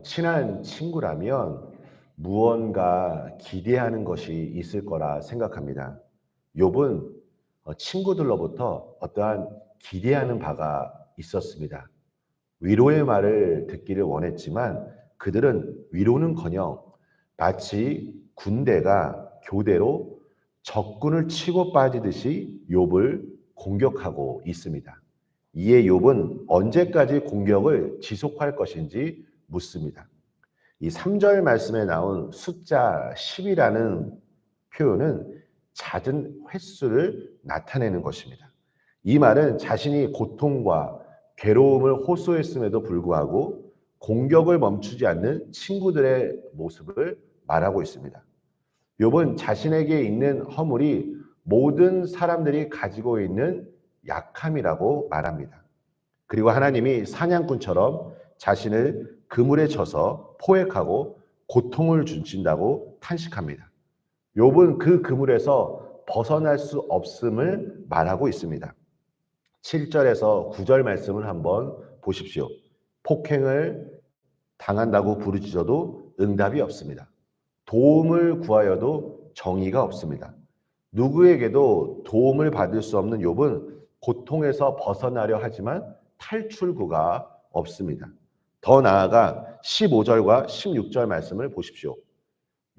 친한 친구라면 무언가 기대하는 것이 있을 거라 생각합니다. 욥은 친구들로부터 어떠한 기대하는 바가 있었습니다. 위로의 말을 듣기를 원했지만 그들은 위로는커녕 마치 군대가 교대로 적군을 치고 빠지듯이 욥을 공격하고 있습니다. 이에 욥은 언제까지 공격을 지속할 것인지 묻습니다. 이 3절 말씀에 나온 숫자 10이라는 표현은 잦은 횟수를 나타내는 것입니다. 이 말은 자신이 고통과 괴로움을 호소했음에도 불구하고 공격을 멈추지 않는 친구들의 모습을 말하고 있습니다. 욥은 자신에게 있는 허물이 모든 사람들이 가지고 있는 약함이라고 말합니다. 그리고 하나님이 사냥꾼처럼 자신을 그물에 쳐서 포획하고 고통을 주신다고 탄식합니다. 욥은 그 그물에서 벗어날 수 없음을 말하고 있습니다. 7절에서 9절 말씀을 한번 보십시오. 폭행을 당한다고 부르짖어도 응답이 없습니다. 도움을 구하여도 정의가 없습니다. 누구에게도 도움을 받을 수 없는 욥은 고통에서 벗어나려 하지만 탈출구가 없습니다. 더 나아가 15절과 16절 말씀을 보십시오.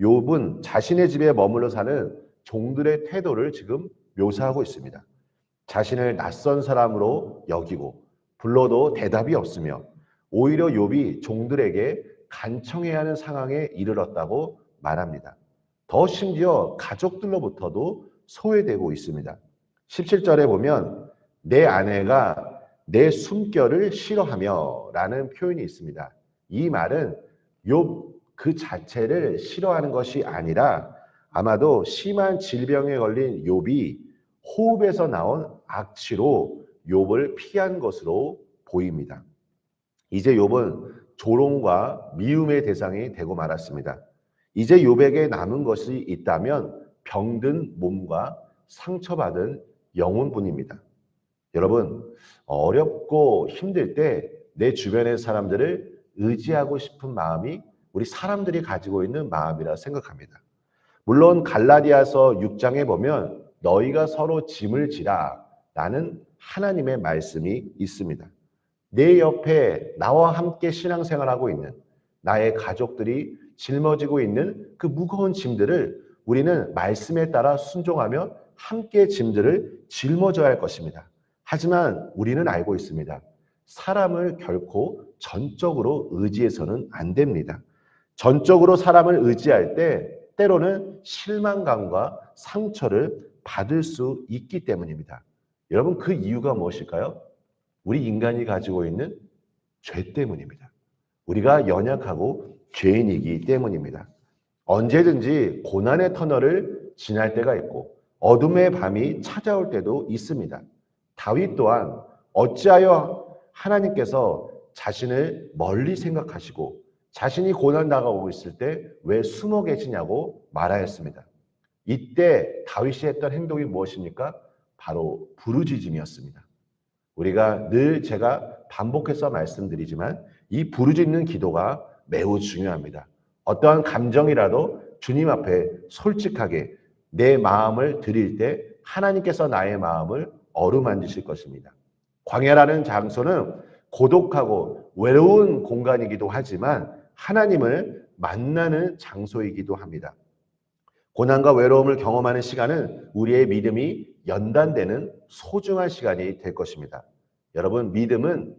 욥은 자신의 집에 머물러 사는 종들의 태도를 지금 묘사하고 있습니다. 자신을 낯선 사람으로 여기고 불러도 대답이 없으며 오히려 욥이 종들에게 간청해야 하는 상황에 이르렀다고 말합니다. 더 심지어 가족들로부터도 소외되고 있습니다. 17절에 보면 내 아내가 내 숨결을 싫어하며 라는 표현이 있습니다. 이 말은 욥 그 자체를 싫어하는 것이 아니라 아마도 심한 질병에 걸린 욥이 호흡에서 나온 악취로 욥을 피한 것으로 보입니다. 이제 욥은 조롱과 미움의 대상이 되고 말았습니다. 이제 욥에게 남은 것이 있다면 병든 몸과 상처받은 영혼뿐입니다. 여러분, 어렵고 힘들 때 내 주변의 사람들을 의지하고 싶은 마음이 우리 사람들이 가지고 있는 마음이라 생각합니다. 물론 갈라디아서 6장에 보면 너희가 서로 짐을 지라 라는 하나님의 말씀이 있습니다. 내 옆에 나와 함께 신앙생활하고 있는 나의 가족들이 짊어지고 있는 그 무거운 짐들을 우리는 말씀에 따라 순종하며 함께 짐들을 짊어져야 할 것입니다. 하지만 우리는 알고 있습니다. 사람을 결코 전적으로 의지해서는 안 됩니다. 전적으로 사람을 의지할 때 때로는 실망감과 상처를 받을 수 있기 때문입니다. 여러분, 그 이유가 무엇일까요? 우리 인간이 가지고 있는 죄 때문입니다. 우리가 연약하고 죄인이기 때문입니다. 언제든지 고난의 터널을 지날 때가 있고 어둠의 밤이 찾아올 때도 있습니다. 다윗 또한 어찌하여 하나님께서 자신을 멀리 생각하시고 자신이 고난 당하고 있을 때 왜 숨어 계시냐고 말하였습니다. 이때 다윗이 했던 행동이 무엇입니까? 바로 부르짖음이었습니다. 우리가 늘 제가 반복해서 말씀드리지만 이 부르짖는 기도가 매우 중요합니다. 어떠한 감정이라도 주님 앞에 솔직하게 내 마음을 드릴 때 하나님께서 나의 마음을 어루만지실 것입니다. 광야라는 장소는 고독하고 외로운 공간이기도 하지만 하나님을 만나는 장소이기도 합니다. 고난과 외로움을 경험하는 시간은 우리의 믿음이 연단되는 소중한 시간이 될 것입니다. 여러분, 믿음은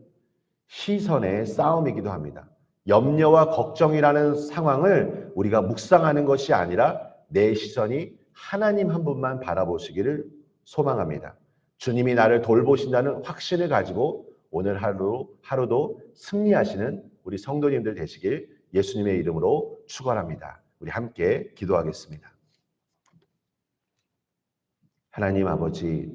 시선의 싸움이기도 합니다. 염려와 걱정이라는 상황을 우리가 묵상하는 것이 아니라 내 시선이 하나님 한 분만 바라보시기를 소망합니다. 주님이 나를 돌보신다는 확신을 가지고 오늘 하루도 승리하시는 우리 성도님들 되시길 예수님의 이름으로 축원합니다. 우리 함께 기도하겠습니다. 하나님 아버지,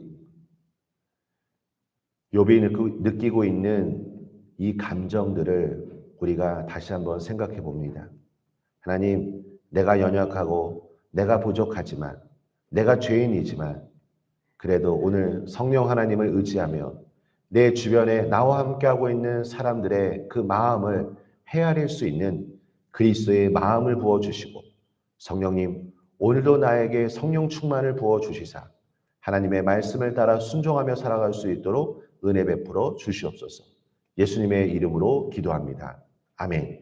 욥이 느끼고 있는 이 감정들을 우리가 다시 한번 생각해 봅니다. 하나님, 내가 연약하고 내가 부족하지만 내가 죄인이지만 그래도 오늘 성령 하나님을 의지하며 내 주변에 나와 함께하고 있는 사람들의 그 마음을 헤아릴 수 있는 그리스도의 마음을 부어주시고 성령님 오늘도 나에게 성령 충만을 부어주시사 하나님의 말씀을 따라 순종하며 살아갈 수 있도록 은혜 베풀어 주시옵소서. 예수님의 이름으로 기도합니다. 아멘.